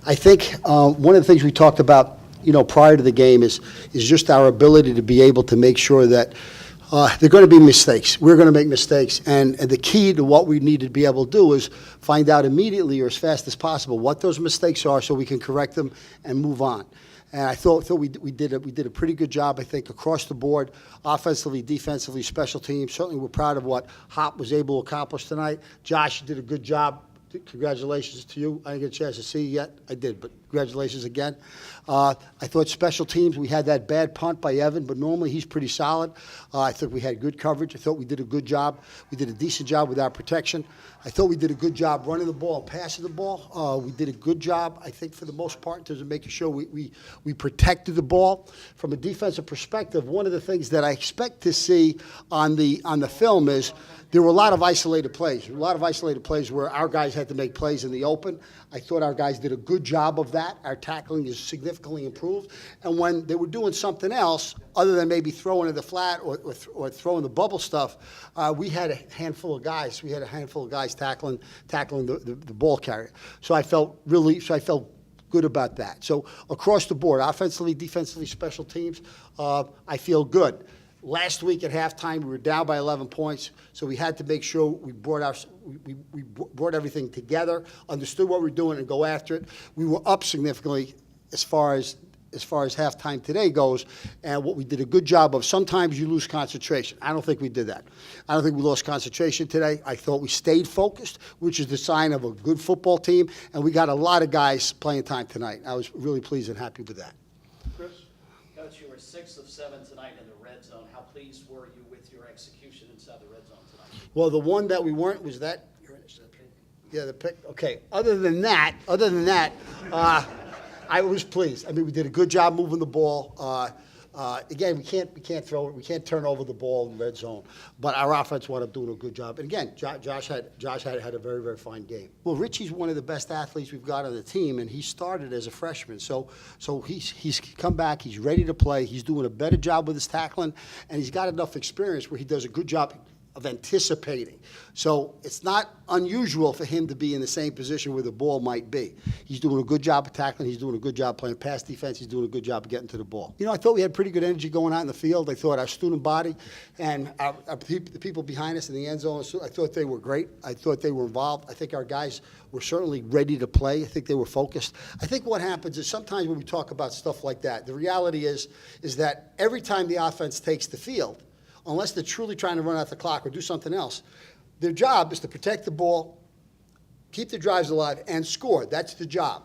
I think one of the things we talked about, prior to the game is just our ability to be able to make sure that there are going to be mistakes. We're going to make mistakes, and the key to what we need to be able to do is find out immediately or as fast as possible what those mistakes are, so we can correct them and move on. And I thought we did a pretty good job, I think, across the board, offensively, defensively, special teams. Certainly, we're proud of what Hop was able to accomplish tonight. Josh, you did a good job. Congratulations to you. I didn't get a chance to see you yet. I did, but congratulations again. I thought special teams, we had that bad punt by Evan, but normally he's pretty solid. I think we had good coverage. I thought we did a good job. We did a decent job with our protection. I thought we did a good job running the ball and passing the ball. We did a good job, I think, for the most part, in terms of making sure we protected the ball. From a defensive perspective, one of the things that I expect to see on the film is there were a lot of isolated plays. A lot of isolated plays where our guys had to make plays in the open. I thought our guys did a good job of that. Our tackling is significantly improved. And when they were doing something else, other than maybe throwing in the flat or throwing the bubble stuff, we had a handful of guys. We had a handful of guys tackling the ball carrier. So I felt good about that. So across the board, offensively, defensively, special teams, I feel good. Last week at halftime, we were down by 11 points, so we had to make sure we brought everything together, understood what we were doing, and go after it. We were up significantly as far as halftime today goes, and what we did a good job of, sometimes you lose concentration. I don't think we did that. I don't think we lost concentration today. I thought we stayed focused, which is the sign of a good football team, and we got a lot of guys playing time tonight. I was really pleased and happy with that. Chris? Coach, you were 6 of 7 tonight in the red zone. How pleased were you with your execution inside the red zone tonight? Well, the one that we weren't was that. Yeah, the pick. Okay. Other than that, I was pleased. I mean, we did a good job moving the ball. Again, we can't turn over the ball in the red zone, but our offense wound up doing a good job. And again, Josh had a very, very fine game. Well, Richie's one of the best athletes we've got on the team, and he started as a freshman. So he's come back. He's ready to play. He's doing a better job with his tackling, and he's got enough experience where he does a good job of anticipating. So it's not unusual for him to be in the same position where the ball might be. He's doing a good job of tackling. He's doing a good job playing pass defense. He's doing a good job of getting to the ball. I thought we had pretty good energy going out in the field. I thought our student body and the people behind us in the end zone, I thought they were great. I thought they were involved. I think our guys were certainly ready to play. I think they were focused. I think what happens is sometimes when we talk about stuff like that, the reality is that every time the offense takes the field, unless they're truly trying to run out the clock or do something else, their job is to protect the ball, keep the drives alive, and score. That's the job.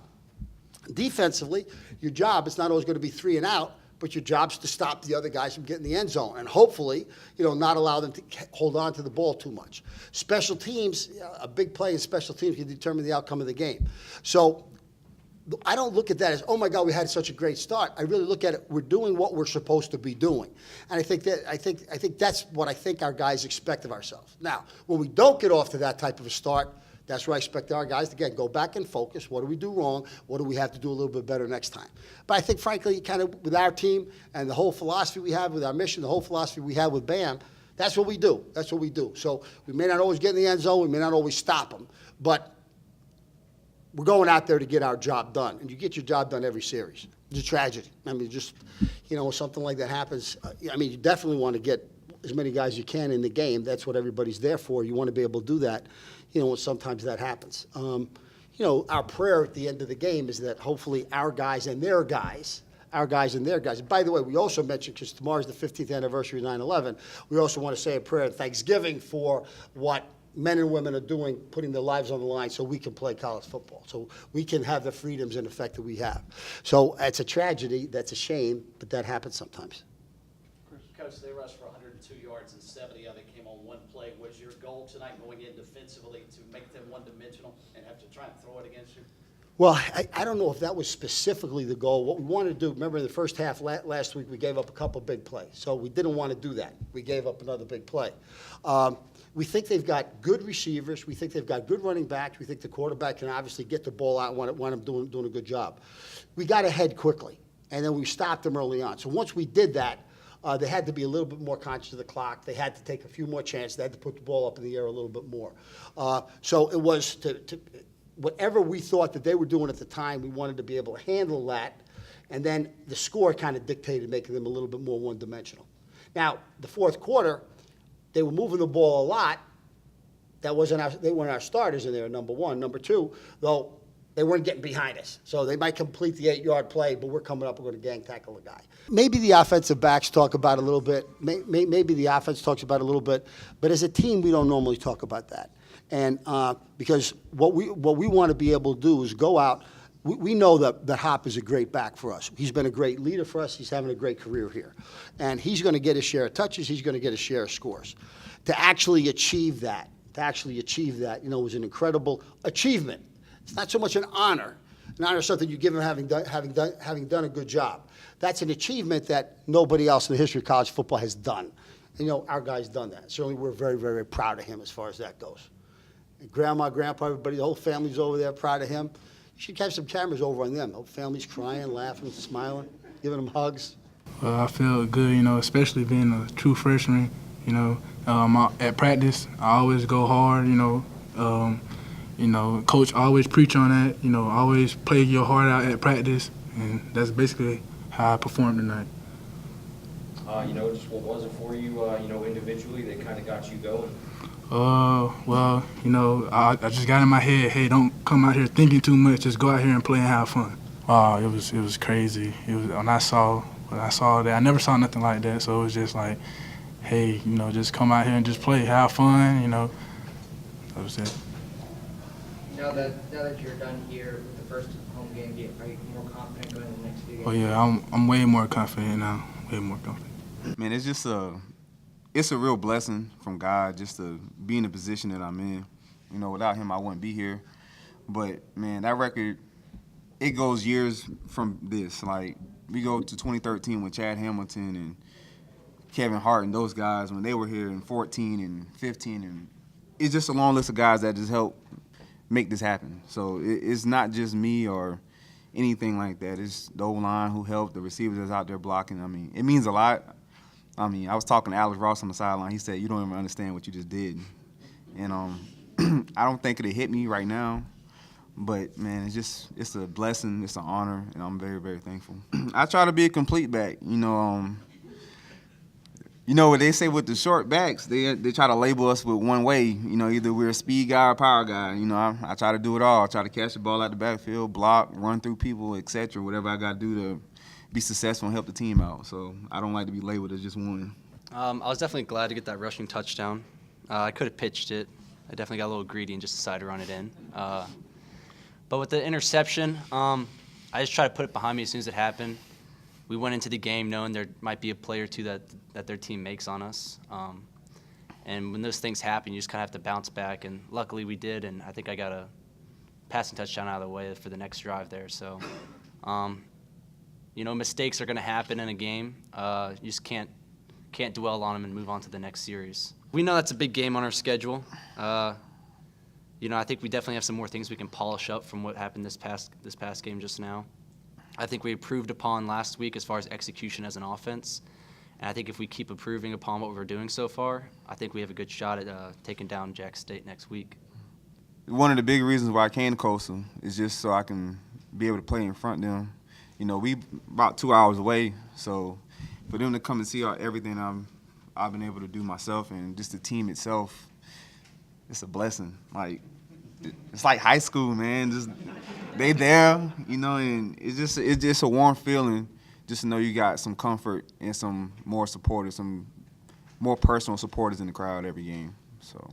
Defensively, your job is not always going to be 3 and out, but your job is to stop the other guys from getting in the end zone and hopefully, not allow them to hold on to the ball too much. Special teams, a big play in special teams can determine the outcome of the game. So I don't look at that as, oh my God, we had such a great start. I really look at it, we're doing what we're supposed to be doing. And I think that's what I think our guys expect of ourselves. Now, when we don't get off to that type of a start, that's where I expect our guys to, again, go back and focus. What do we do wrong? What do we have to do a little bit better next time? But I think, frankly, kind of with our team and the whole philosophy we have with our mission, the whole philosophy we have with BAM, that's what we do. That's what we do. So we may not always get in the end zone. We may not always stop them. But we're going out there to get our job done, and you get your job done every series. It's a tragedy. I mean, just, something like that happens. You definitely want to get as many guys as you can in the game. That's what everybody's there for. You want to be able to do that, when sometimes that happens. Our prayer at the end of the game is that hopefully our guys and their guys, By the way, we also mentioned, because tomorrow's the 15th anniversary of 9/11, we also want to say a prayer of thanksgiving for what men and women are doing, putting their lives on the line so we can play college football, so we can have the freedoms and effect that we have. So it's a tragedy, that's a shame, but that happens sometimes. Coach, they rushed for 102 yards and 70 of it came on one play. Was your goal tonight going in defensively to make them one-dimensional and have to try and throw it against you? Well, I don't know if that was specifically the goal. What we wanted to do, remember in the first half last week, we gave up a couple big plays. So we didn't want to do that. We gave up another big play. We think they've got good receivers. We think they've got good running backs. We think the quarterback can obviously get the ball out and wind up doing a good job. We got ahead quickly, and then we stopped them early on. So once we did that, they had to be a little bit more conscious of the clock. They had to take a few more chances. They had to put the ball up in the air a little bit more. So it was whatever we thought that they were doing at the time, we wanted to be able to handle that. And then the score kind of dictated making them a little bit more one-dimensional. Now, the fourth quarter, they were moving the ball a lot. They weren't our starters in there, number one. Number two, though, they weren't getting behind us. So they might complete the 8-yard play, but we're coming up, we're going to gang tackle a guy. Maybe the offensive backs talk about it a little bit. Maybe the offense talks about it a little bit. But as a team, we don't normally talk about that. And because what we want to be able to do is go out. We know that Hop is a great back for us. He's been a great leader for us. He's having a great career here. And he's going to get his share of touches. He's going to get his share of scores. To actually achieve that, was an incredible achievement. It's not so much an honor. An honor is something you give him having done a good job. That's an achievement that nobody else in the history of college football has done. And, our guy's done that. Certainly, we're very, very proud of him as far as that goes. And Grandma, Grandpa, everybody, the whole family's over there proud of him. You should have some cameras over on them. The whole family's crying, laughing, smiling, giving them hugs. Well, I feel good, especially being a true freshman. At practice, I always go hard. Coach always preach on that. Always play your heart out at practice, and that's basically how I performed tonight. Just what was it for you, individually that kind of got you going? I just got in my head, hey, don't come out here thinking too much. Just go out here and play and have fun. It was crazy. When I saw that, I never saw nothing like that. So it was just like, hey, just come out here and just play, have fun. That was it. Now that you're done here with the first home game, are you more confident going into the next few games? Oh yeah, I'm way more confident now. Way more confident. Man, it's a real blessing from God just to be in the position that I'm in. Without him, I wouldn't be here. But, man, that record, it goes years from this. Like, we go to 2013 with Chad Hamilton and Kevin Hart and those guys when they were here in 14 and 15. And it's just a long list of guys that just helped make this happen. So it's not just me or anything like that. It's the O-line who helped, the receivers that's out there blocking. I mean, it means a lot. I was talking to Alex Ross on the sideline. He said, you don't even understand what you just did. And I don't think it'll hit me right now. But, man, it's a blessing. It's an honor, and I'm very, very thankful. I try to be a complete back. What they say with the short backs, they try to label us with one way. Either we're a speed guy or power guy. I try to do it all. I try to catch the ball out the backfield, block, run through people, etc., whatever I got to do to be successful and help the team out. So I don't like to be labeled as just one. I was definitely glad to get that rushing touchdown. I could have pitched it. I definitely got a little greedy and just decided to run it in. But with the interception, I just tried to put it behind me as soon as it happened. We went into the game knowing there might be a play or two that their team makes on us. And when those things happen, you just kind of have to bounce back. And luckily we did, and I think I got a passing touchdown out of the way for the next drive there. So, mistakes are going to happen in a game. You just can't dwell on them and move on to the next series. We know that's a big game on our schedule. I think we definitely have some more things we can polish up from what happened this past game just now. I think we improved upon last week as far as execution as an offense. And I think if we keep improving upon what we're doing so far, I think we have a good shot at taking down Jack State next week. One of the big reasons why I came to Coastal is just so I can be able to play in front of them. We about 2 hours away, so for them to come and see everything I've been able to do myself and just the team itself, it's a blessing. Like, it's like high school, man. Just they there, and it's just a warm feeling just to know you got some comfort and some more supporters, some more personal supporters in the crowd every game. So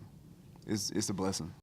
it's a blessing.